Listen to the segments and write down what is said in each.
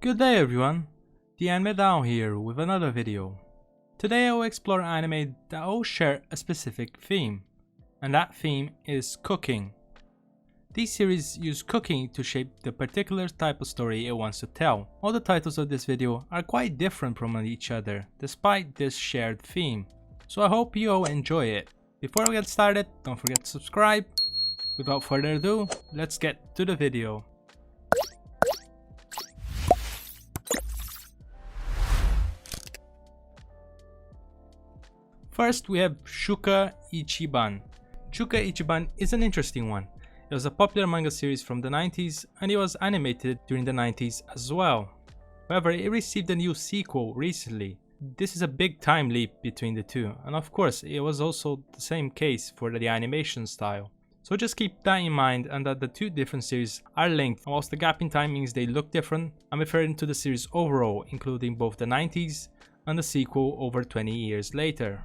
Good day everyone, the Anime Down here with another video. Today I will explore anime that all share a specific theme, and that theme is cooking. These series use cooking to shape the particular type of story it wants to tell. All the titles of this video are quite different from each other, despite this shared theme, so I hope you all enjoy it. Before we get started, don't forget to subscribe. Without further ado, let's get to the video. First, we have Shuka Ichiban. Shuka Ichiban is an interesting one. It was a popular manga series from the 90s and it was animated during the 90s as well. However, it received a new sequel recently. This is a big time leap between the two, and of course it was also the same case for the animation style. So just keep that in mind, and that the two different series are linked, and whilst the gap in time means they look different, I'm referring to the series overall, including both the 90s and the sequel over 20 years later.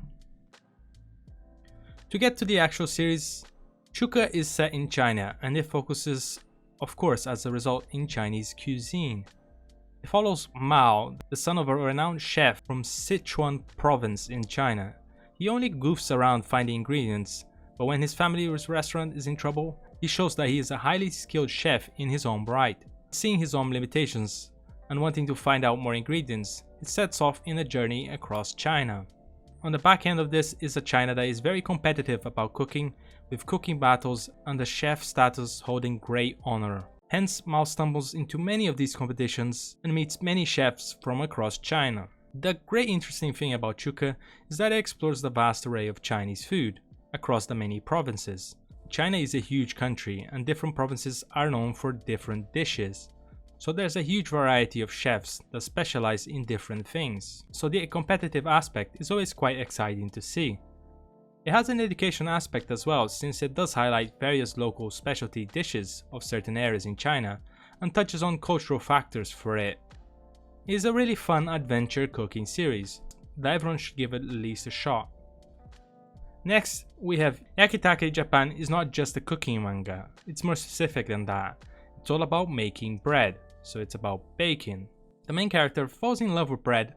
To get to the actual series, Shuka is set in China and it focuses, of course as a result, in Chinese cuisine. It follows Mao, the son of a renowned chef from Sichuan province in China. He only goofs around finding ingredients, but when his family's restaurant is in trouble, he shows that he is a highly skilled chef in his own right. Seeing his own limitations and wanting to find out more ingredients, he sets off in a journey across China. On the back end of this is a China that is very competitive about cooking, with cooking battles and the chef status holding great honor. Hence, Mao stumbles into many of these competitions and meets many chefs from across China. The great interesting thing about Shuka is that it explores the vast array of Chinese food across the many provinces. China is a huge country and different provinces are known for different dishes. So there's a huge variety of chefs that specialize in different things. So the competitive aspect is always quite exciting to see. It has an education aspect as well, since it does highlight various local specialty dishes of certain areas in China and touches on cultural factors for it. It is a really fun adventure cooking series that everyone should give at least a shot. Next, we have Yakitate Japan is not just a cooking manga, it's more specific than that. It's all about making bread, so it's about baking. The main character falls in love with bread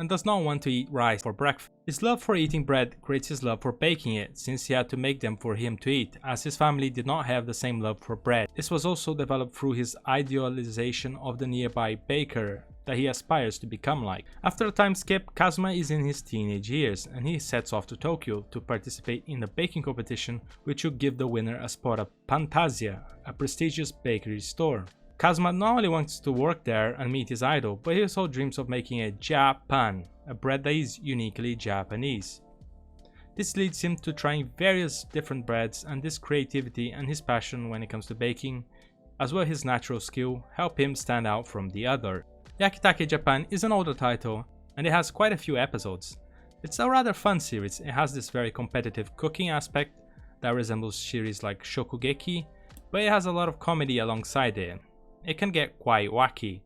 and does not want to eat rice for breakfast. His love for eating bread creates his love for baking it, since he had to make them for him to eat, as his family did not have the same love for bread. This was also developed through his idealization of the nearby baker that he aspires to become like. After a time skip, Kazuma is in his teenage years and he sets off to Tokyo to participate in a baking competition which will give the winner a spot at Pantasia, a prestigious bakery store. Kazuma not only wants to work there and meet his idol, but he also dreams of making a Japan, a bread that is uniquely Japanese. This leads him to trying various different breads, and this creativity and his passion when it comes to baking, as well as his natural skill, help him stand out from the other. Yakitate Japan is an older title and it has quite a few episodes. It's a rather fun series. It has this very competitive cooking aspect that resembles series like Shokugeki, but it has a lot of comedy alongside it. It can get quite wacky,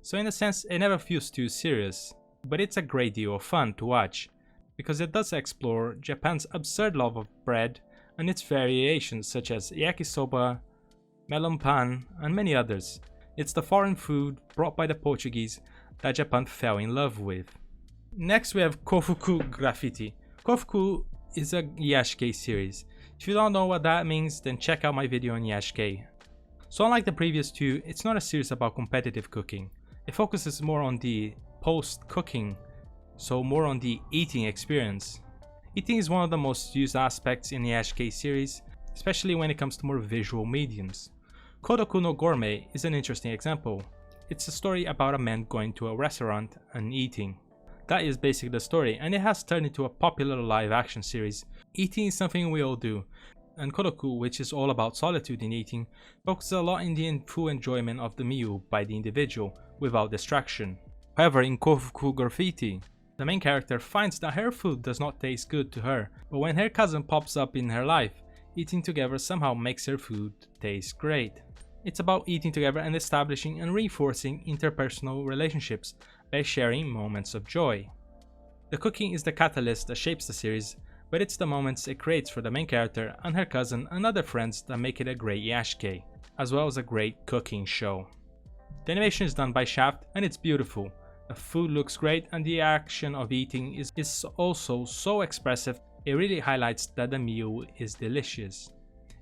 so in a sense it never feels too serious, but it's a great deal of fun to watch, because it does explore Japan's absurd love of bread and its variations such as yakisoba, melon pan, and many others. It's the foreign food brought by the Portuguese that Japan fell in love with. Next we have Kofuku Graffiti. Kofuku is a Yashikei series. If you don't know what that means, then check out my video on Yashikei. So unlike the previous two, it's not a series about competitive cooking. It focuses more on the post-cooking, so more on the eating experience. Eating is one of the most used aspects in the Yashikei series, especially when it comes to more visual mediums. Kodoku no Gourmet is an interesting example. It's a story about a man going to a restaurant and eating. That is basically the story, and it has turned into a popular live action series. Eating is something we all do, and Kodoku, which is all about solitude in eating, focuses a lot in the full enjoyment of the meal by the individual, without distraction. However, in Kofuku Graffiti, the main character finds that her food does not taste good to her, but when her cousin pops up in her life, eating together somehow makes her food taste great. It's about eating together and establishing and reinforcing interpersonal relationships by sharing moments of joy. The cooking is the catalyst that shapes the series, but it's the moments it creates for the main character and her cousin and other friends that make it a great Yashikei, as well as a great cooking show. The animation is done by Shaft and it's beautiful. The food looks great and the action of eating is also so expressive, it really highlights that the meal is delicious.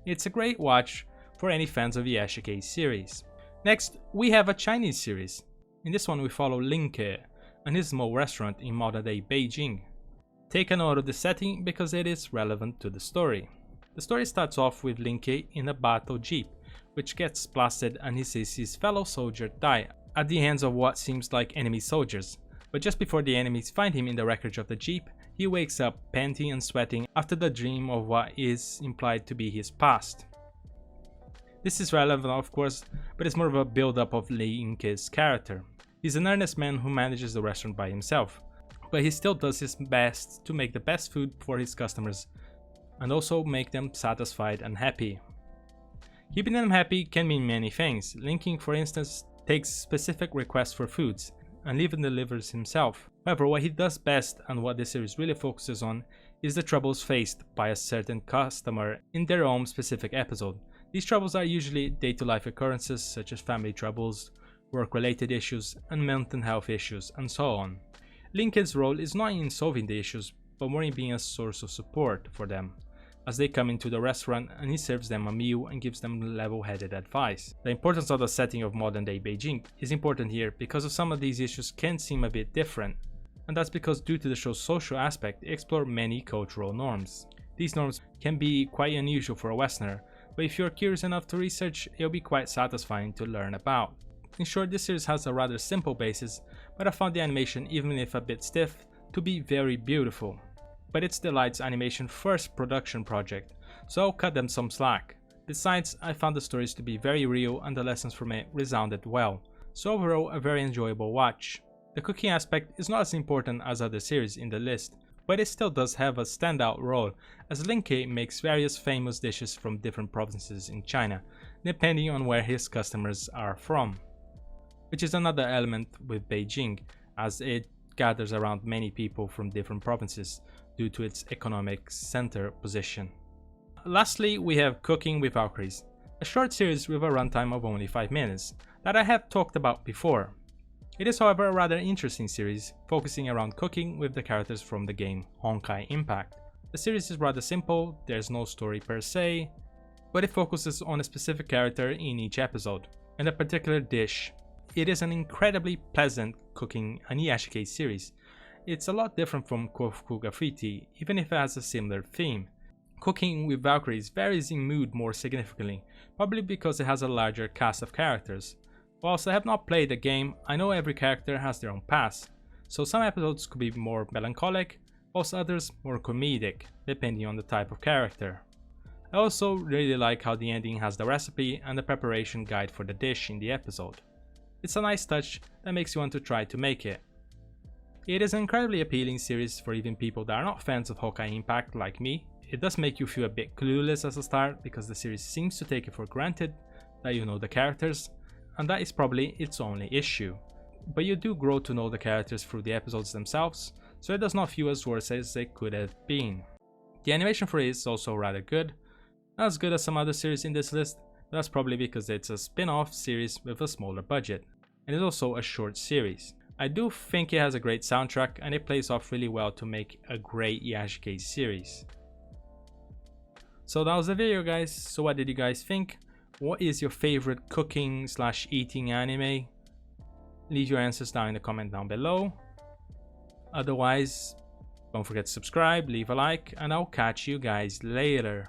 It's a great watch for any fans of the Yashike series. Next, we have a Chinese series. In this one we follow Lin Ke, a small restaurant in modern-day Beijing. Take a note of the setting because it is relevant to the story. The story starts off with Lin Ke in a battle jeep, which gets blasted and he sees his fellow soldier die at the hands of what seems like enemy soldiers. But just before the enemies find him in the wreckage of the jeep, he wakes up panting and sweating after the dream of what is implied to be his past. This is relevant of course, but it's more of a build-up of Lin Ke's character. He's an earnest man who manages the restaurant by himself, but he still does his best to make the best food for his customers and also make them satisfied and happy. Keeping them happy can mean many things. Lin Ke, for instance, takes specific requests for foods and even delivers himself. However, what he does best and what this series really focuses on is the troubles faced by a certain customer in their own specific episode. These troubles are usually day-to-life occurrences such as family troubles, work-related issues, and mental health issues, and so on. Lin Ke's role is not in solving the issues, but more in being a source of support for them, as they come into the restaurant and he serves them a meal and gives them level-headed advice. The importance of the setting of modern-day Beijing is important here because of some of these issues can seem a bit different, and that's because due to the show's social aspect, it explores many cultural norms. These norms can be quite unusual for a Westerner, but if you're curious enough to research, it'll be quite satisfying to learn about. In short, this series has a rather simple basis, but I found the animation, even if a bit stiff, to be very beautiful. But it's Delight's animation first production project, so I'll cut them some slack. Besides, I found the stories to be very real and the lessons from it resounded well, so overall a very enjoyable watch. The cooking aspect is not as important as other series in the list, but it still does have a standout role, as Lin Ke makes various famous dishes from different provinces in China, depending on where his customers are from. Which is another element with Beijing, as it gathers around many people from different provinces due to its economic center position. Lastly, we have Cooking with Valkyries, a short series with a runtime of only 5 minutes, that I have talked about before. It is however a rather interesting series, focusing around cooking with the characters from the game Honkai Impact. The series is rather simple, there's no story per se, but it focuses on a specific character in each episode, and a particular dish. It is an incredibly pleasant cooking Yashike series. It's a lot different from Kofuku Graffiti, even if it has a similar theme. Cooking with Valkyries varies in mood more significantly, probably because it has a larger cast of characters. Whilst I have not played the game, I know every character has their own past, so some episodes could be more melancholic, whilst others more comedic, depending on the type of character. I also really like how the ending has the recipe and the preparation guide for the dish in the episode. It's a nice touch that makes you want to try to make it. It is an incredibly appealing series for even people that are not fans of Honkai Impact like me. It does make you feel a bit clueless as a start because the series seems to take it for granted that you know the characters, and that is probably its only issue. But you do grow to know the characters through the episodes themselves, so it does not feel as worse as it could have been. The animation for it is also rather good, not as good as some other series in this list, but that's probably because it's a spin-off series with a smaller budget, and it's also a short series. I do think it has a great soundtrack and it plays off really well to make a great Yashike series. So that was the video guys, so what did you guys think? What is your favorite cooking / eating anime? Leave your answers down in the comment down below. Otherwise, don't forget to subscribe, leave a like, and I'll catch you guys later.